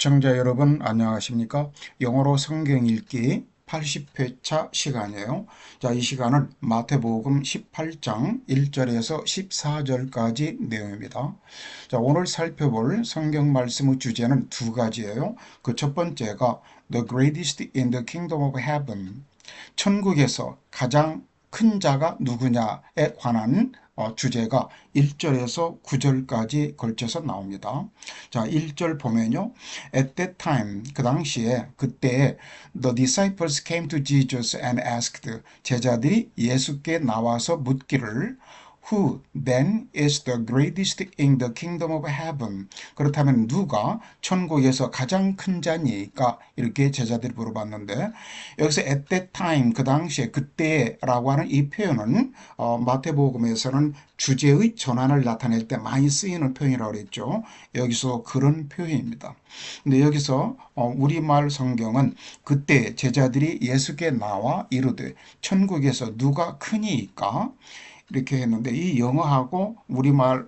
시청자 여러분 안녕하십니까? 영어로 성경 읽기 80회차 시간이에요. 자, 이 시간은 마태복음 18장 1절에서 14절까지 내용입니다. 자, 오늘 살펴볼 성경 말씀의 주제는 두 가지예요. 그 첫 번째가 The greatest in the kingdom of heaven. 천국에서 가장 큰 자가 누구냐에 관한 주제가 1절에서 9절까지 걸쳐서 나옵니다. 자, 1절 보면요. At that time, 그 당시에 그때 the disciples came to Jesus and asked, 제자들이 예수께 나와서 묻기를 Who then is the greatest in the kingdom of heaven? 그렇다면 누가 천국에서 가장 큰 자니까? 이렇게 제자들이 물어봤는데 여기서 at that time, 그 당시에 그때라고 하는 이 표현은 마태복음에서는 주제의 전환을 나타낼 때 많이 쓰이는 표현이라고 그랬죠. 여기서 그런 표현입니다. 근데 여기서 우리말 성경은 그때 제자들이 예수께 나와 이르되 천국에서 누가 크니까? 이렇게 했는데 이 영어하고 우리말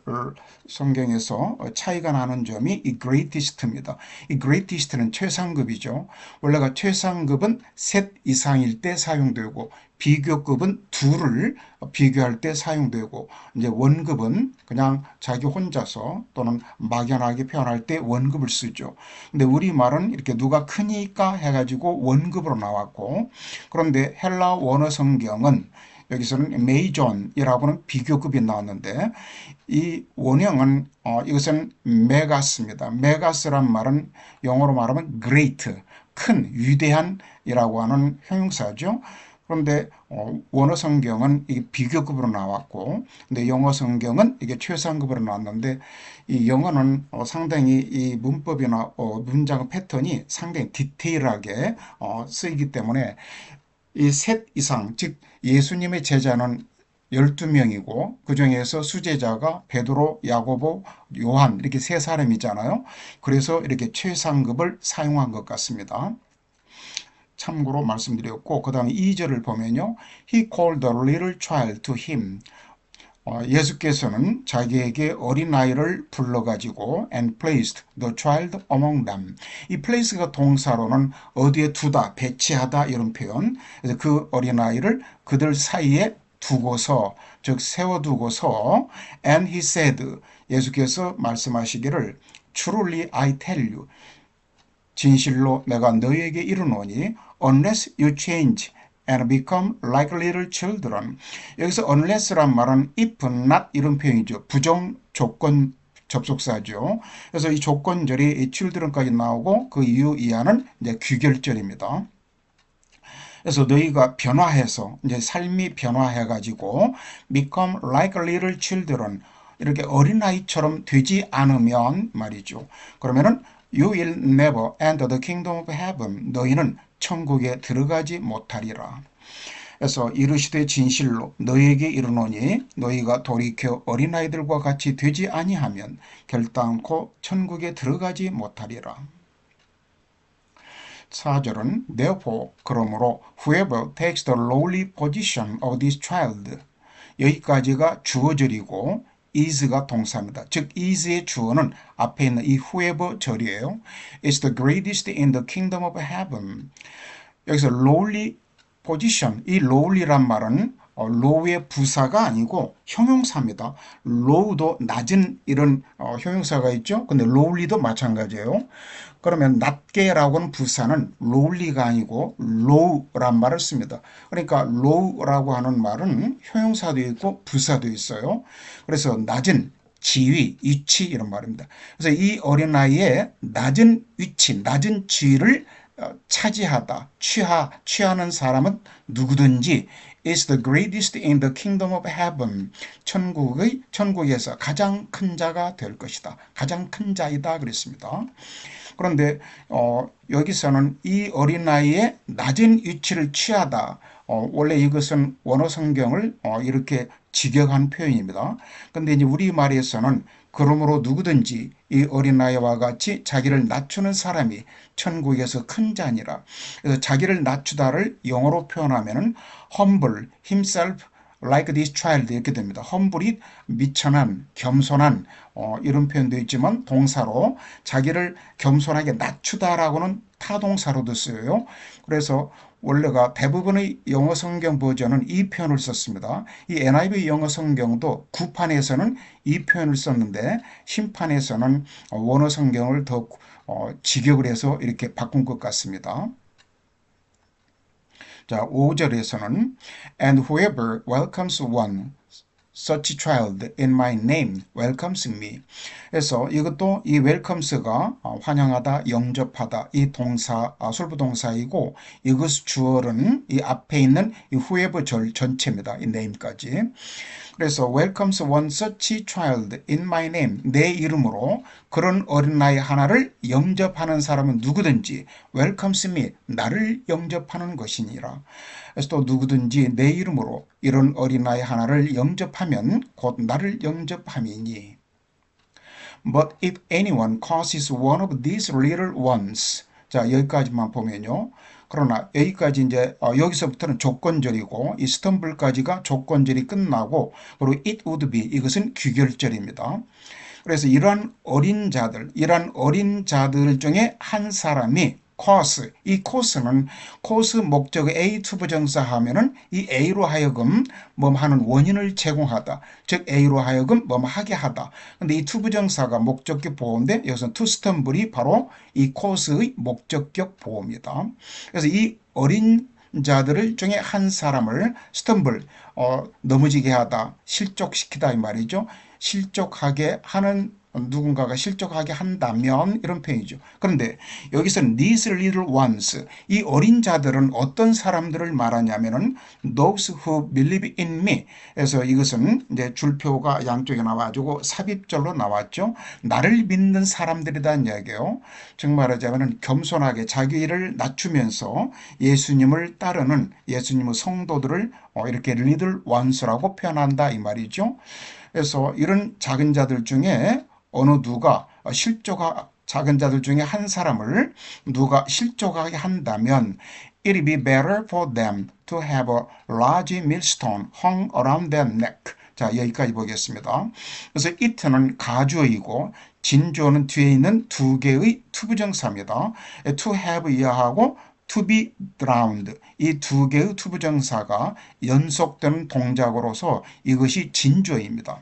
성경에서 차이가 나는 점이 이 greatest입니다. 이 greatest는 최상급이죠. 원래가 최상급은 셋 이상일 때 사용되고 비교급은 둘을 비교할 때 사용되고 이제 원급은 그냥 자기 혼자서 또는 막연하게 표현할 때 원급을 쓰죠. 근데 우리말은 이렇게 누가 크니까 해가지고 원급으로 나왔고 그런데 헬라 원어 성경은 여기서는 메이존이라고 하는 비교급이 나왔는데 이 원형은 이것은 메가스입니다. 메가스란 말은 영어로 말하면 great, 큰, 위대한이라고 하는 형용사죠. 그런데 원어 성경은 이게 비교급으로 나왔고, 근데 영어 성경은 이게 최상급으로 나왔는데, 이 영어는 상당히 이 문법이나 문장 패턴이 상당히 디테일하게 쓰이기 때문에 이 셋 이상, 즉 예수님의 제자는 12명이고 그 중에서 수제자가 베드로, 야고보, 요한 이렇게 세 사람이잖아요. 그래서 이렇게 최상급을 사용한 것 같습니다. 참고로 말씀드렸고 그 다음에 2절을 보면요. He called the little child to him. 예수께서는 자기에게 어린아이를 불러가지고 and placed the child among them. 이 place가 동사로는 어디에 두다, 배치하다 이런 표현. 그래서 그 어린아이를 그들 사이에 두고서, 즉 세워두고서 and he said, 예수께서 말씀하시기를 Truly I tell you, 진실로 내가 너희에게 이르노니 unless you change and become like little children. 여기서 unless란 말은 if not 이런 표현이죠. 부정 조건 접속사죠. 그래서 이 조건절이 이 children까지 나오고 그 이후 이하는 이제 귀결절입니다. 그래서 너희가 변화해서 이제 삶이 변화해가지고 become like little children 이렇게 어린아이처럼 되지 않으면 말이죠. 그러면은 You will never enter the kingdom of heaven. 너희는 천국에 들어가지 못하리라. 그래서 이르시되 진실로 너희에게 이르노니 너희가 돌이켜 어린아이들과 같이 되지 아니하면 결단코 천국에 들어가지 못하리라. 4절은 Therefore, 그러므로 whoever takes the lowly position of this child. 여기까지가 주어절이고 is가 동사입니다. 즉 is의 주어는 앞에 있는 이 whoever 절이에요. It's the greatest in the kingdom of heaven. 여기서 lowly position, 이 lowly란 말은 low의 부사가 아니고 형용사입니다. low도 낮은 이런 형용사가 있죠. 근데 lowly도 마찬가지예요. 그러면 낮게라고는 부사는 lowly가 아니고 low란 말을 씁니다. 그러니까 low라고 하는 말은 형용사도 있고 부사도 있어요. 그래서 낮은, 지위, 위치 이런 말입니다. 그래서 이 어린아이의 낮은 위치, 낮은 지위를 차지하다, 취하는 사람은 누구든지 is the greatest in the kingdom of heaven. 천국에서 가장 큰 자가 될 것이다. 가장 큰 자이다 그랬습니다. 그런데 여기서는 이 어린아이의 낮은 위치를 취하다. 원래 이것은 원어 성경을 이렇게 직역한 표현입니다. 그런데 이제 우리말에서는 그러므로 누구든지 이 어린아이와 같이 자기를 낮추는 사람이 천국에서 큰 자니라. 그래서 자기를 낮추다를 영어로 표현하면은 humble himself like this child 이렇게 됩니다. humble이 미천한, 겸손한 이런 표현도 있지만 동사로 자기를 겸손하게 낮추다라고는 타동사로도 쓰여요. 그래서 원래가 대부분의 영어 성경 버전은 이 표현을 썼습니다. 이 NIV 영어 성경도 구판에서는 이 표현을 썼는데 신판에서는 원어 성경을 더 직역을 해서 이렇게 바꾼 것 같습니다. 자, 5절에서는 And whoever welcomes one such child in my name welcomes me. 그래서 이것도 이 welcomes가 환영하다, 영접하다 이 동사, 술부동사이고 이것 주어는 이 앞에 있는 이 whoever 절 전체입니다. 이 name까지. 그래서 welcomes one such child in my name 내 이름으로 그런 어린아이 하나를 영접하는 사람은 누구든지 welcomes me 나를 영접하는 것이니라. 그래서 또 누구든지 내 이름으로 이런 어린아이 하나를 영접하면 곧 나를 영접함이니. But if anyone causes one of these little ones 자 여기까지만 보면요. 그러나 여기까지 이제 여기서부터는 조건절이고 이 스텀블까지가 조건절이 끝나고 그리고 it would be 이것은 귀결절입니다. 그래서 이러한 어린 자들 중에 한 사람이 cause, 이 caus는 cause 목적의 A 투부정사 하면은 이 A로 하여금 뭐 하는 원인을 제공하다. 즉 A로 하여금 뭐 하게 하다. 근데 이 투부정사가 목적격 보호인데 여기서 to stumble이 바로 이 cause의 목적격 보호입니다. 그래서 이 어린 자들 중에 한 사람을 stumble, 넘어지게 하다, 실족시키다 이 말이죠. 실족하게 하는 누군가가 실족하게 한다면 이런 표현이죠. 그런데 여기서는 these little ones 이 어린 자들은 어떤 사람들을 말하냐면은 those who believe in me. 그래서 이것은 이제 줄표가 양쪽에 나와가지고 삽입절로 나왔죠. 나를 믿는 사람들이란 이야기예요. 즉 말하자면은 겸손하게 자기를 낮추면서 예수님을 따르는 예수님의 성도들을 이렇게 little ones라고 표현한다 이 말이죠. 그래서 이런 작은 자들 중에 어느 누가 작은 자들 중에 한 사람을 누가 실족하게 한다면 it would be better for them to have a large millstone hung around their neck. 자, 여기까지 보겠습니다. 그래서 it는 가주어이고 진주어는 뒤에 있는 두 개의 투부정사입니다. to have 이하하고 to be drowned 이 두 개의 투부정사가 연속되는 동작으로서 이것이 진주어입니다.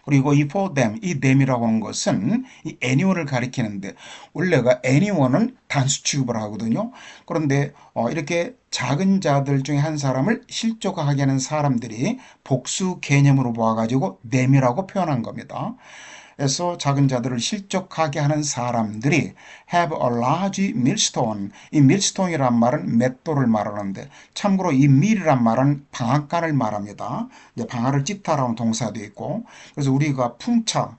그리고 이 for them, 이 them이라고 하는 것은 이 anyone을 가리키는데 원래가 anyone은 단수 취급을 하거든요. 그런데 이렇게 작은 자들 중에 한 사람을 실족하게 하는 사람들이 복수 개념으로 보아가지고 them이라고 표현한 겁니다. 그래서 작은 자들을 실족하게 하는 사람들이 have a large millstone. 이 millstone이란 말은 맷돌을 말하는데 참고로 이 mill이란 말은 방앗간을 말합니다. 이제 방아를 찢다라는 동사도 있고 그래서 우리가 풍차,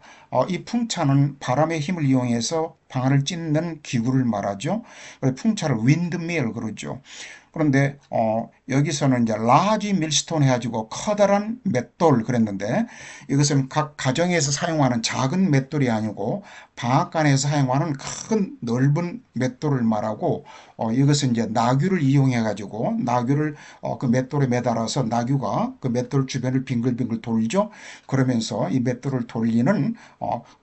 이 풍차는 바람의 힘을 이용해서 방아를 찢는 기구를 말하죠. 그래서 풍차를 windmill 그러죠. 그런데 여기서는 이제 라지 밀스톤 해가지고 커다란 맷돌 그랬는데 이것은 각 가정에서 사용하는 작은 맷돌이 아니고 방앗간에서 사용하는 큰 넓은 맷돌을 말하고 이것은 이제 나귀를 이용해 가지고 나귀를 그 맷돌에 매달아서 나귀가 그 맷돌 주변을 빙글빙글 돌죠. 그러면서 이 맷돌을 돌리는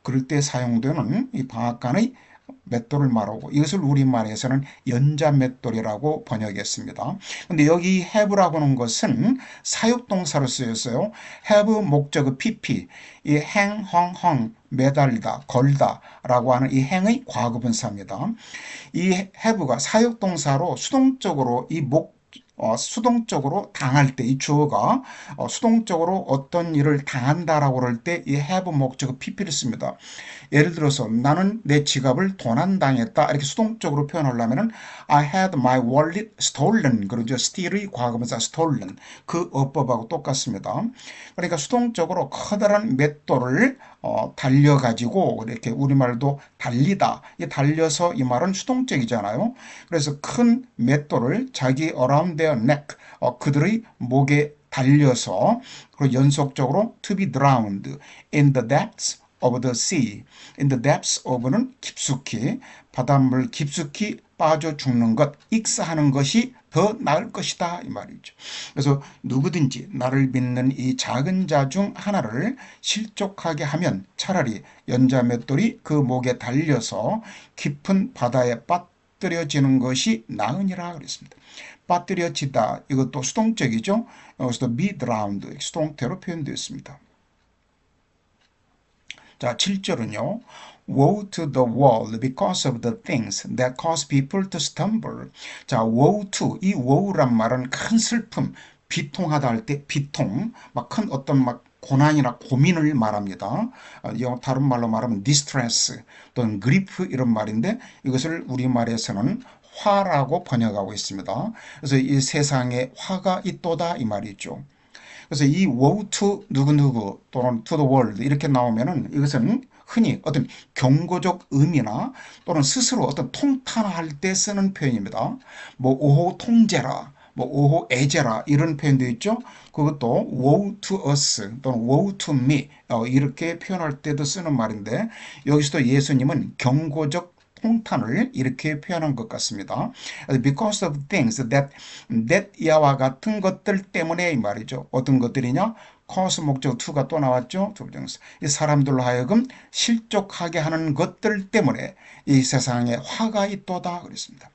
그럴 때 사용되는 이 방앗간의 맷돌을 말하고 이것을 우리말에서는 연자 맷돌이라고 번역했습니다. 근데 여기 have라고 하는 것은 사역동사로 쓰였어요. have 목적의 pp, 이 hang, hung, 매달리다, 걸다 라고 하는 이 행의 과거분사입니다. 이 have가 사역동사로 수동적으로 수동적으로 당할 때 이 주어가 수동적으로 어떤 일을 당한다라고 그럴 때 이 have 목적의 pp를 씁니다. 예를 들어서 나는 내 지갑을 도난당했다 이렇게 수동적으로 표현하려면은 I had my wallet stolen 그러죠. steal의 과거분사 stolen 그 어법하고 똑같습니다. 그러니까 수동적으로 커다란 맷돌을 달려가지고 이렇게 우리말도 달리다 이 달려서 이 말은 수동적이잖아요. 그래서 큰 맷돌을 자기 around their neck 그들의 목에 달려서 그리고 연속적으로 to be drowned in the depths of the sea. in the depths of는 깊숙이, 바닷물 깊숙이 빠져 죽는 것, 익사하는 것이 더 나을 것이다 이 말이죠. 그래서 누구든지 나를 믿는 이 작은 자 중 하나를 실족하게 하면 차라리 연자 맷돌이 그 목에 달려서 깊은 바다에 빠뜨려지는 것이 나으니라 그랬습니다. 빠뜨려지다, 이것도 수동적이죠. 여기서도 be drowned, 수동태로 표현되어 있습니다. 자, 7절은요. Woe to the world because of the things that cause people to stumble. 자, woe to, 이 woe란 말은 큰 슬픔, 비통하다 할 때 비통, 막 큰 어떤 막 고난이나 고민을 말합니다. 다른 말로 말하면 distress 또는 grief 이런 말인데 이것을 우리말에서는 화라고 번역하고 있습니다. 그래서 이 세상에 화가 있도다 이 말이죠. 그래서 이 woe to 누구누구 또는 to the world 이렇게 나오면은 이것은 흔히 어떤 경고적 의미나 또는 스스로 어떤 통탄할 때 쓰는 표현입니다. 뭐 오호 통제라, 뭐 오호 애제라 이런 표현도 있죠. 그것도 woe to us 또는 woe to me 이렇게 표현할 때도 쓰는 말인데 여기서도 예수님은 경고적 통탄을 이렇게 표현한 것 같습니다. Because of things that 이와 같은 것들 때문에 이 말이죠. 어떤 것들이냐? cause 목적 to가 또 나왔죠. 부정사. 이 사람들로 하여금 실족하게 하는 것들 때문에 이 세상에 화가 있도다 그랬습니다.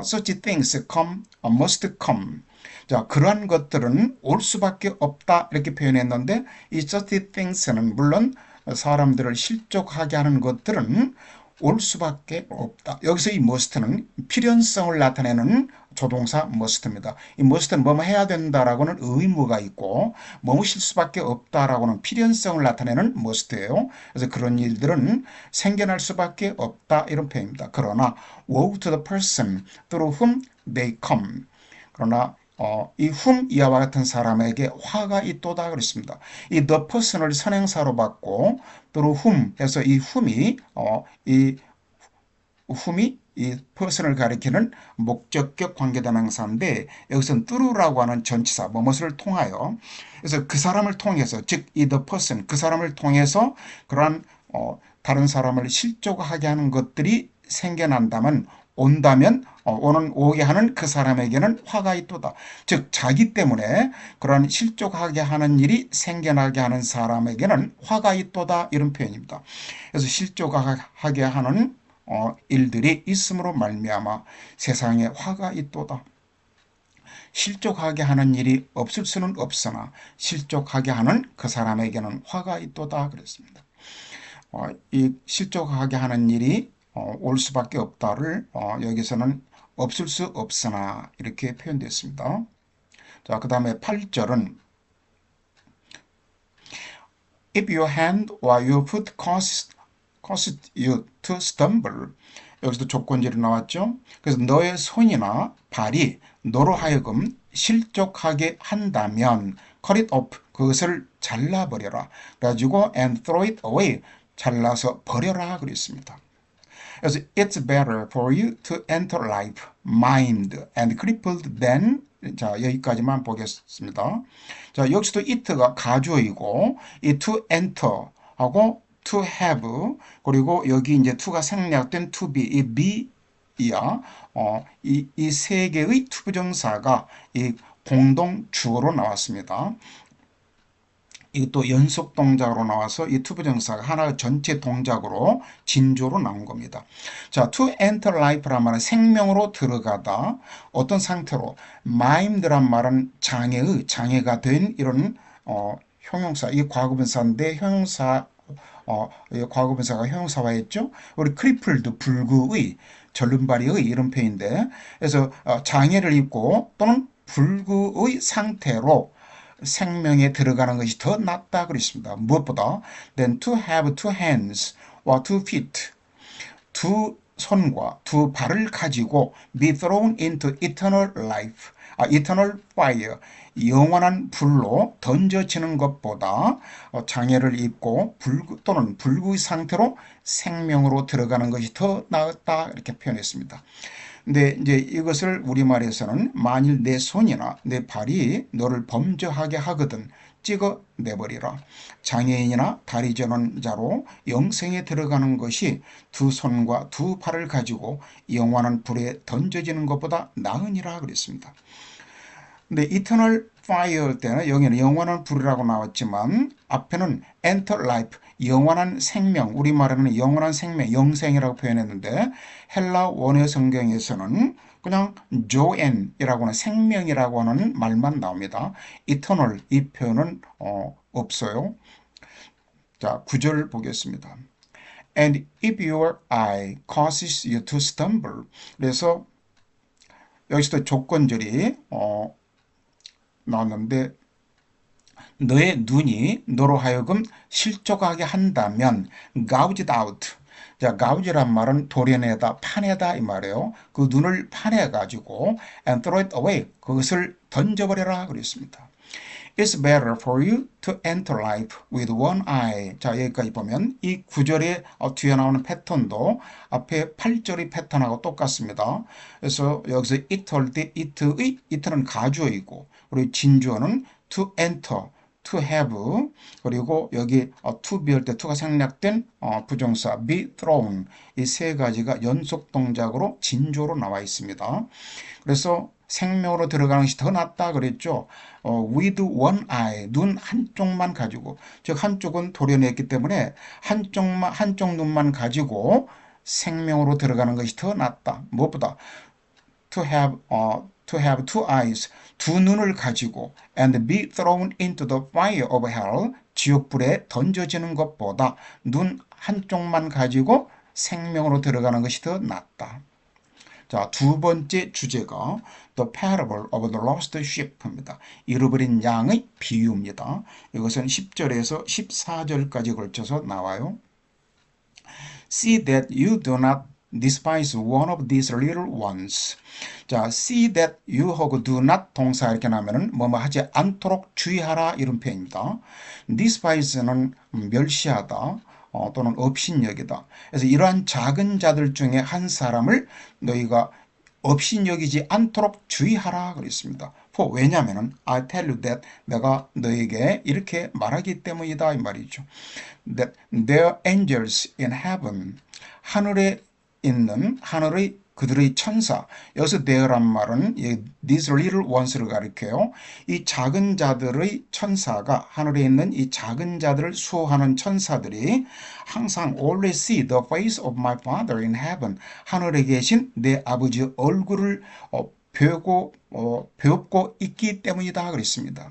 Such things come, must come. 자, 그러한 것들은 올 수밖에 없다 이렇게 표현했는데 이 such things는 물론 사람들을 실족하게 하는 것들은 올 수밖에 없다. 여기서 이 must는 필연성을 나타내는 조동사 must입니다. 이 must는 뭐뭐 해야 된다라고는 의무가 있고 뭐뭐실 수밖에 없다라고는 필연성을 나타내는 must예요. 그래서 그런 일들은 생겨날 수밖에 없다 이런 표현입니다. 그러나 woe to the person through whom they come. 그러나 이 whom 이와 같은 사람에게 화가 있도다 그랬습니다. 이 the person을 선행사로 받고 through whom 해서 이 whom이 이 person을 가리키는 목적격 관계대명사인데 여기서는 through라고 하는 전치사 뭐뭇을 통하여 그래서 그 사람을 통해서 즉 이 the person 그 사람을 통해서 그러한 다른 사람을 실족하게 하는 것들이 생겨난다면 온다면 오게 하는 그 사람에게는 화가 있도다. 즉 자기 때문에 그런 실족하게 하는 일이 생겨나게 하는 사람에게는 화가 있도다 이런 표현입니다. 그래서 실족하게 하는 일들이 있음으로 말미암아 세상에 화가 있도다. 실족하게 하는 일이 없을 수는 없으나 실족하게 하는 그 사람에게는 화가 있도다 그랬습니다. 이 실족하게 하는 일이 올 수밖에 없다를 여기서는 없을 수 없으나 이렇게 표현됐습니다. 자, 그 다음에 8절은 If your hand or your foot caused you to stumble 여기서도 조건절이 나왔죠. 그래서 너의 손이나 발이 너로 하여금 실족하게 한다면 cut it off 그것을 잘라버려라. 가지고 and throw it away 잘라서 버려라 그랬습니다. 그래서 it's better for you to enter life maimed and crippled than 자 여기까지만 보겠습니다. 자 여기서도 it가 가주어이고 이 to enter 하고 to have 그리고 여기 이제 to가 생략된 to be 이 be야 이 세 개의 투부정사가 이 공동 주어로 나왔습니다. 이것도 연속 동작으로 나와서 이 투부정사가 하나의 전체 동작으로 진조로 나온 겁니다. 자, to enter life란 말은 생명으로 들어가다. 어떤 상태로? maimed란 말은 장애가 된 이런 형용사. 이게 과거분사인데 과거분사가 형용사화했죠. 우리 crippled 불구의 절름발이의 이런 표현인데 그래서 장애를 입고 또는 불구의 상태로 생명에 들어가는 것이 더 낫다 그랬습니다. 무엇보다 than to have two hands or two feet 두 손과 두 발을 가지고 be thrown into eternal life eternal fire 영원한 불로 던져지는 것보다 장애를 입고 또는 불구의 상태로 생명으로 들어가는 것이 더 낫다 이렇게 표현했습니다. 근데 이제 이것을 우리말에서는 만일 내 손이나 내 발이 너를 범죄하게 하거든 찍어내버리라. 장애인이나 다리 저는 자로 영생에 들어가는 것이 두 손과 두 팔을 가지고 영원한 불에 던져지는 것보다 나으니라 그랬습니다. 근데 이터널 파이어 때는 여기는 영원한 불이라고 나왔지만 앞에는 enter life, 영원한 생명, 우리말에는 영원한 생명, 영생이라고 표현했는데 헬라 원어 성경에서는 그냥 조엔이라고 하는 생명이라고 하는 말만 나옵니다. eternal 이 표현은 없어요. 자, 9절 보겠습니다. And if your eye causes you to stumble. 그래서 여기서도 조건절이 나왔는데 너의 눈이 너로 하여금 실족하게 한다면 gouged out. 자, gouge란 말은 도려내다, 파내다 이 말이에요. 그 눈을 파내가지고 and throw it away. 그것을 던져버려라 그랬습니다. It's better for you to enter life with one eye. 자, 여기까지 보면 이 구절에 뒤에 나오는 패턴도 앞에 8절의 패턴하고 똑같습니다. 그래서 여기서 it할 때 it는 가주어이고 그리고 진주어는 to enter, to have, 그리고 여기 to be할 때 to가 생략된 부정사 be thrown 이 세 가지가 연속 동작으로 진주어로 나와 있습니다. 그래서 생명으로 들어가는 것이 더 낫다 그랬죠. with one eye, 눈 한쪽만 가지고, 즉 한쪽은 도려냈기 때문에 한쪽 눈만 가지고 생명으로 들어가는 것이 더 낫다. 무엇보다 to have two eyes, 두 눈을 가지고 and be thrown into the fire of hell, 지옥불에 던져지는 것보다 눈 한쪽만 가지고 생명으로 들어가는 것이 더 낫다. 자, 두 번째 주제가 The Parable of the Lost Sheep입니다. 잃어버린 양의 비유입니다. 이것은 10절에서 14절까지 걸쳐서 나와요. See that you do not despise one of these little ones. 자, see that you 하고 do not 동사 이렇게 나면은 뭐뭐 하지 않도록 주의하라 이런 표현입니다. despise는 멸시하다. 또는 업신여기다. 그래서 이러한 작은 자들 중에 한 사람을 너희가 업신여기지 않도록 주의하라 그랬습니다. 왜냐하면 I tell you that 내가 너에게 이렇게 말하기 때문이다 이 말이죠. That their angels in heaven, 하늘에 있는 하늘의 그들의 천사, 여기서 there란 말은 these little ones를 가리켜요. 이 작은 자들의 천사가 하늘에 있는 이 작은 자들을 수호하는 천사들이 항상 always see the face of my Father in heaven, 하늘에 계신 내 아버지의 얼굴을 뵙고 있기 때문이다 그랬습니다.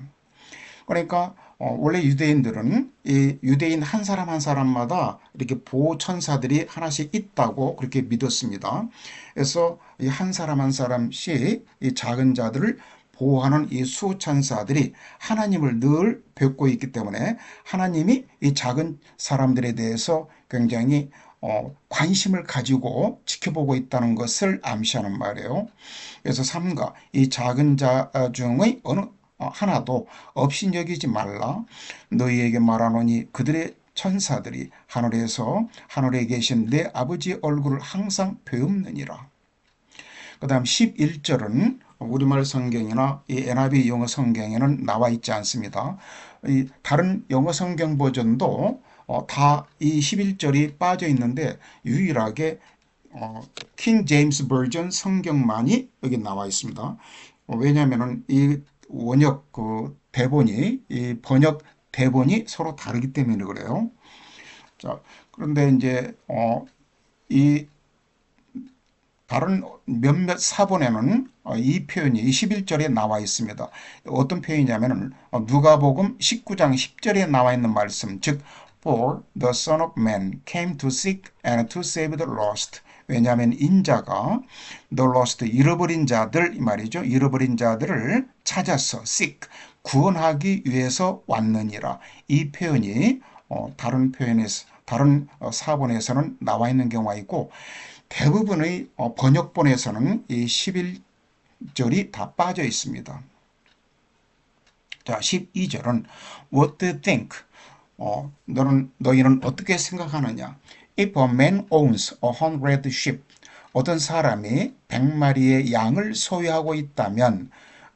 그러니까 원래 유대인들은 이 유대인 한 사람 한 사람마다 이렇게 보호 천사들이 하나씩 있다고 그렇게 믿었습니다. 그래서 이 한 사람 한 사람씩 이 작은 자들을 보호하는 이 수호천사들이 하나님을 늘 뵙고 있기 때문에 하나님이 이 작은 사람들에 대해서 굉장히 관심을 가지고 지켜보고 있다는 것을 암시하는 말이에요. 그래서 3가 이 작은 자 중의 어느 하나도 업신여기지 말라. 너희에게 말하노니 그들의 천사들이 하늘에 계신 내 아버지의 얼굴을 항상 배움느니라. 그 다음 11절은 우리말 성경이나 이 NIV 영어 성경에는 나와 있지 않습니다. 이 다른 영어 성경 버전도 다 이 11절이 빠져 있는데 유일하게 킹 제임스 버전 성경만이 여기 나와 있습니다. 왜냐하면 이 원역 대본이 이 번역 대본이 서로 다르기 때문에 그래요. 자, 그런데 이제 이 다른 몇몇 사본에는 이 표현이 21절에 나와 있습니다. 어떤 표현이냐면 누가복음 19장 10절에 나와 있는 말씀, 즉 For the Son of Man came to seek and to save the lost. 왜냐하면 인자가 the lost, 잃어버린 자들 이 말이죠. 잃어버린 자들을 찾아서 seek, 구원하기 위해서 왔느니라. 이 표현이 다른 사본에서는 나와 있는 경우가 있고 대부분의 번역본에서는 이 11절이 다 빠져 있습니다. 자, 12절은 What do you think? 너희는 어떻게 생각하느냐? If a man owns 100 sheep, 어떤 사람이 100마리의 양을 소유하고 있다면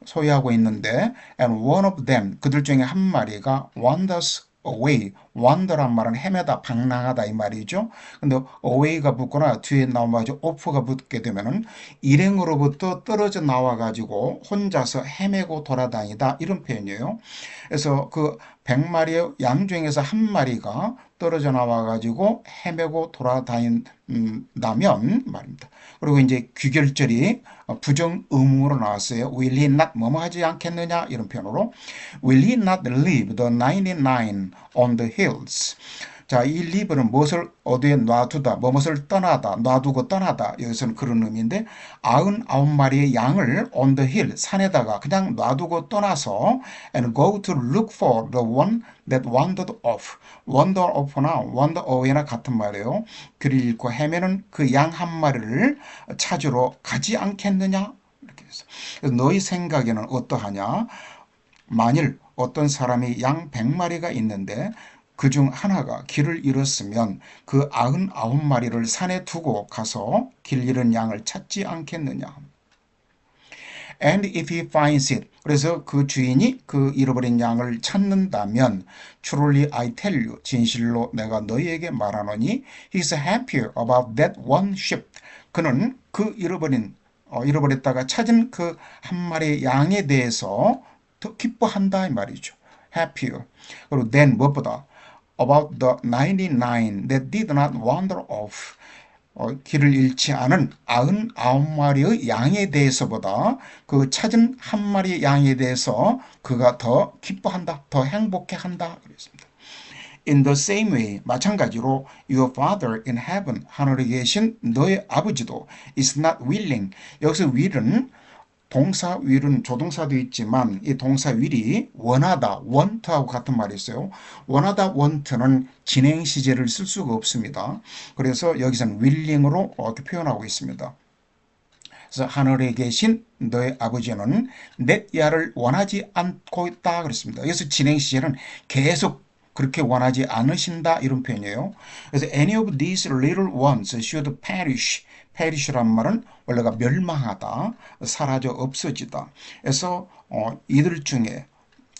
소유하고 있는데 and one of them 그들 중에 한 마리가 wanders away. wander란 말은 헤매다, 방랑하다 이 말이죠. 근데 away가 붙거나 뒤에 나와가지고 off가 붙게 되면은 일행으로부터 떨어져 나와가지고 혼자서 헤매고 돌아다니다 이런 표현이에요. 그래서 그 100마리의 양 중에서 한 마리가 떨어져 나와가지고 헤매고 돌아다닌다면 말입니다. 그리고 이제 귀결절이 부정 의문으로 나왔어요. Will he not 뭐뭐 하지 않겠느냐 이런 표현으로 Will he not leave the 99 on the hills. 자, 이 leave는 무엇을 어디에 놔두다, 무엇을 떠나다, 놔두고 떠나다. 여기서는 그런 의미인데 99마리의 양을 on the hill, 산에다가 그냥 놔두고 떠나서 and go to look for the one that wandered off. wander off나 wander away나 같은 말이에요. 길을 잃고 헤매는 그 양 한 마리를 찾으러 가지 않겠느냐? 이렇게 해서. 그래서 너희 생각에는 어떠하냐? 만일 어떤 사람이 양 100마리가 있는데 그중 하나가 길을 잃었으면 그 99마리를 산에 두고 가서 길 잃은 양을 찾지 않겠느냐. And if he finds it, 그래서 그 주인이 그 잃어버린 양을 찾는다면 Truly I tell you, 진실로 내가 너희에게 말하노니 He's happier about that one sheep. 그는 그 잃어버렸다가 찾은 그 한 마리의 양에 대해서 더 기뻐한다 이 말이죠. happier. 그리고 then 무엇보다 about the 99 that did not wander off. 길을 잃지 않은 99마리의 양에 대해서보다 그 찾은 한 마리의 양에 대해서 그가 더 기뻐한다, 더 행복해한다 그랬습니다. In the same way, 마찬가지로 your father in heaven, 하늘에 계신 너의 아버지도 is not willing. 여기서 will은 동사 will은 조동사도 있지만 이 동사 will이 원하다, want하고 같은 말이 있어요. 원하다, want는 진행 시제를 쓸 수가 없습니다. 그래서 여기서는 willing으로 이렇게 표현하고 있습니다. 그래서 하늘에 계신 너의 아버지는 넷 야를 원하지 않고 있다 그랬습니다. 여기서 진행 시제는 계속 그렇게 원하지 않으신다 이런 표현이에요. 그래서 any of these little ones should perish. perish란 말은 원래가 멸망하다, 사라져 없어지다. 그래서 이들 중에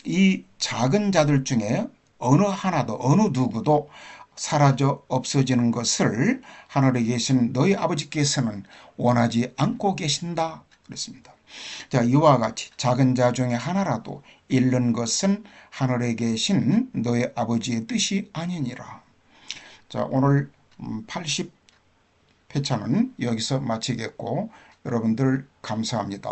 이 작은 자들 중에 어느 하나도 어느 누구도 사라져 없어지는 것을 하늘에 계신 너희 아버지께서는 원하지 않고 계신다 그랬습니다. 자, 이와 같이 작은 자 중에 하나라도 잃는 것은 하늘에 계신 너의 아버지의 뜻이 아니니라. 자, 오늘 80회차는 여기서 마치겠고 여러분들 감사합니다.